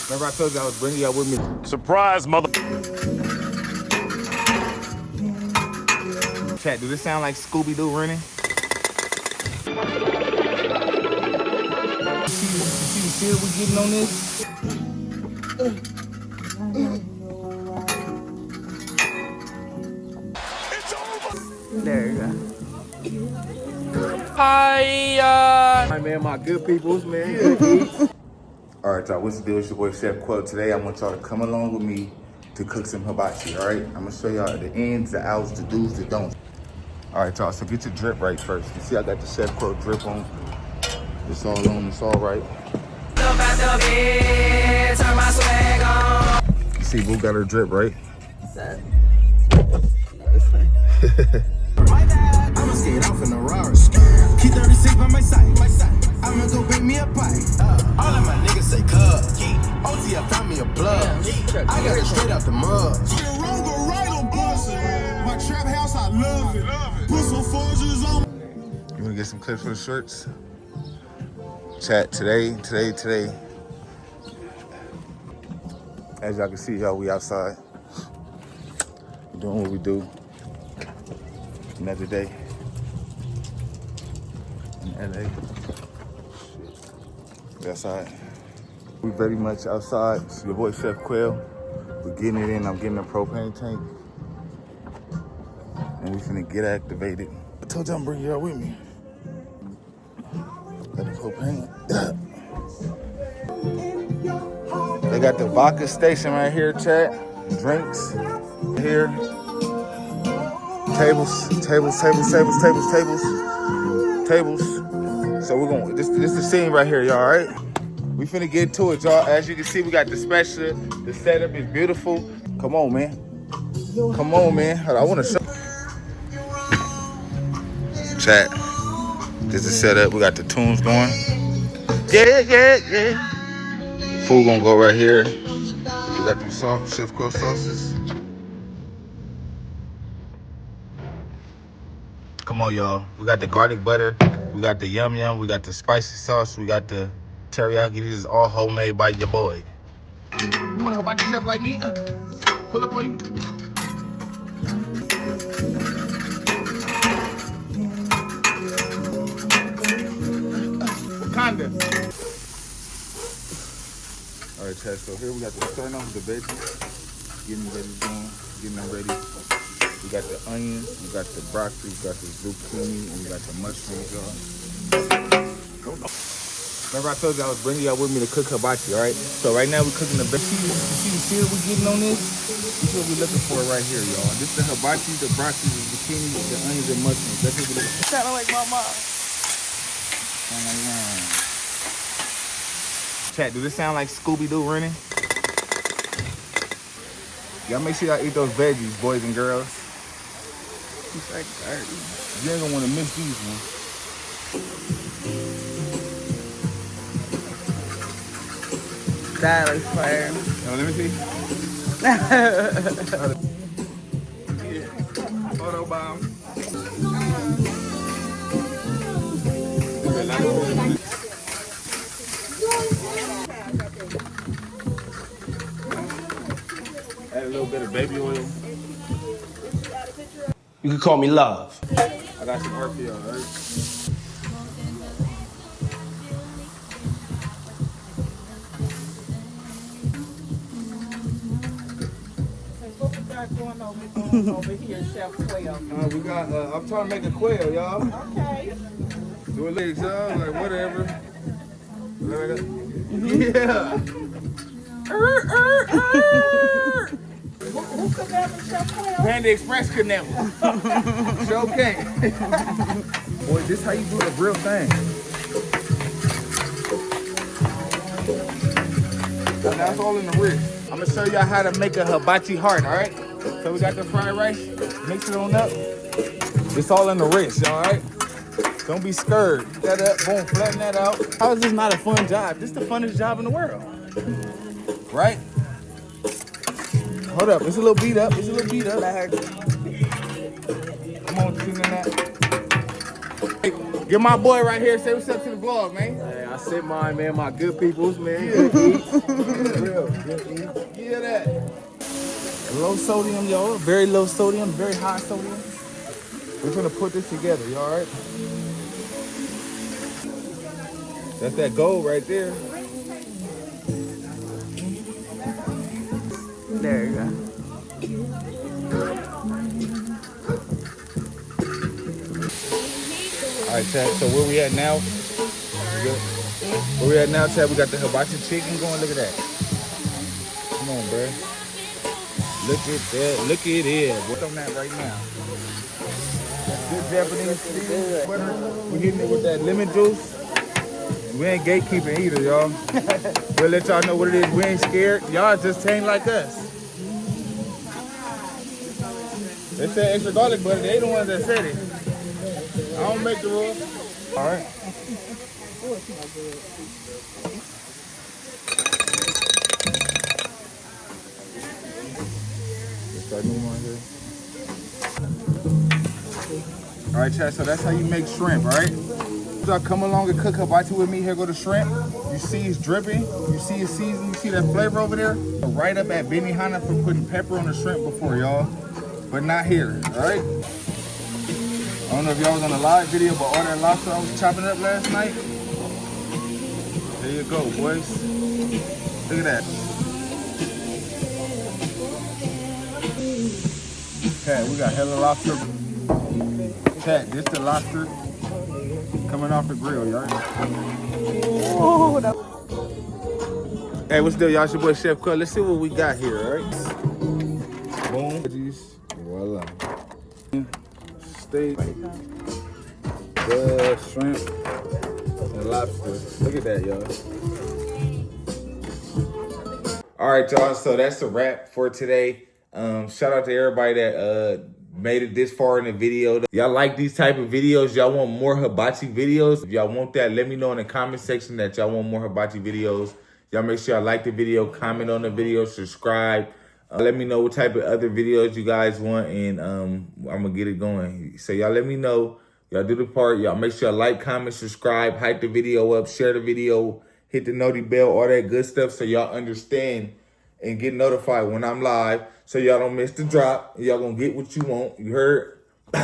Remember I told you I was bringing y'all with me. Surprise, mother. Chat, do this sound like Scooby-Doo running? You see the feel we getting on this? It's over. There you go. Hi, man, my good peoples, man. Good eats. All right, y'all, what's the deal? It's your boy Chef Quail. Today, I want y'all to come along with me to cook some hibachi, all right? I'm gonna show y'all the ins, the outs, the do's, the don'ts. All right, y'all, so get your drip right first. You see I got the Chef Quail drip on. It's all on, it's all right. You see Boo got her drip, right? I'ma skate off in a Rari. Key 36 by my side. I'ma go bake me a pie. All of my niggas say cuz. OT, I found me a plug. I got it straight out the mud. My trap house, I love it. Put some forges on. You wanna get some clips for the shorts? Chat, today. As y'all can see, y'all, we outside. Doing what we do. Another day in LA. We outside. We very much outside. It's your boy Chef Quail. We're getting it in. I'm getting a propane tank. And we finna get activated. I told y'all I'm bringing y'all with me. Got the propane. They got the vodka station right here, chat. Drinks here. Tables. So we're gonna, this the scene right here, y'all, all right? We finna get to it, y'all. As you can see, we got the special. The setup is beautiful. Come on, man. Come on, man. Hold on, I wanna show. Chat. This is the setup. We got the tunes going. Yeah. Food gonna go right here. We got them soft Chef Quail sauces. Come on, y'all. We got the garlic butter. We got the yum yum. We got the spicy sauce. We got the teriyaki. This is all homemade by your boy. You want a hibachi chef like me? Pull up on you. Wakanda. All right, Chad. So here we got the starting off with the veggies. Getting ready going. Getting them ready. We got the onions, we got the broccoli, we got the zucchini, and we got the mushrooms, y'all. Remember I told you I was bringing y'all with me to cook hibachi, all right? So right now we're cooking the veggies. You see the feel we're getting on this? This is what we're looking for right here, y'all. This is the hibachi, the broccoli, the zucchini, the onions, and mushrooms. That's what we're looking for. Sound like my mom. Chat, do this sound like Scooby-Doo running? Y'all make sure y'all eat those veggies, boys and girls. It's like dirty. You ain't gonna wanna miss these ones. That looks fire. Oh, let me see. Photo bomb. Add a little bit of baby oil. You can call me Love. I got some RPO, right? What we got going over here, Chef Quail? We got, I'm trying to make a quail, y'all. Okay. Do it legs, y'all, like whatever. Yeah. Who could never Chef Quail? Panda Express could never. Sure can't. Boy, this how you do the real thing. Now it's all in the wrist. I'm gonna show y'all how to make a hibachi heart, all right? So we got the fried rice, mix it on up. It's all in the wrist, all right? Don't be scared. That up, boom, flatten that out. How is this not a fun job? This is the funnest job in the world, right? Hold up, it's a little beat up. Come on, tune in that. Hey, get my boy right here. Say what's up to the vlog, man. Hey, I sent mine, man. My good peoples, man. Yeah. low sodium, y'all. Very low sodium, very high sodium. We're gonna put this together, you all right? That's that gold right there. There you go. All right, Chad, so where we at now? Good. Where we at now, Chad? We got the hibachi chicken going. Look at that. Come on, bro. Look at that. Look at it. What's on that right now? Good Japanese seasoning butter. We hitting it with that lemon juice. We ain't gatekeeping either, y'all. We'll let y'all know what it is. We ain't scared. Y'all just ain't like us. They said extra garlic butter. They the ones that said it. I don't make the rules. All right. Let's start moving on here. All right, Chad, so that's how you make shrimp, all right? So come along and cook hibachi with me. Here go the shrimp. You see it's dripping. You see it's seasoned. You see that flavor over there? Right up at Benihana for putting pepper on the shrimp before, y'all. But not here, all right? I don't know if y'all was on the live video, but all that lobster I was chopping up last night. There you go, boys. Look at that. Chad, we got hella lobster. Chad, this the lobster coming off the grill, y'all. Hey, what's up, y'all? It's your boy Chef Quail. Let's see what we got here, all right? Boom. Voila. Steak, the shrimp, and lobster. Look at that, y'all. All right, y'all. So that's a wrap for today. Shout out to everybody that made it this far in the video. Y'all like these type of videos? Y'all want more hibachi videos? If y'all want that, let me know in the comment section that y'all want more hibachi videos. Y'all make sure y'all like the video, comment on the video, subscribe. Let me know what type of other videos you guys want, and I'm gonna get it going. So y'all let me know. Y'all do the part. Y'all make sure y'all like, comment, subscribe, hype the video up, share the video, hit the noti bell, all that good stuff, so y'all understand and get notified when I'm live, so y'all don't miss the drop. Y'all gonna get what you want. You heard?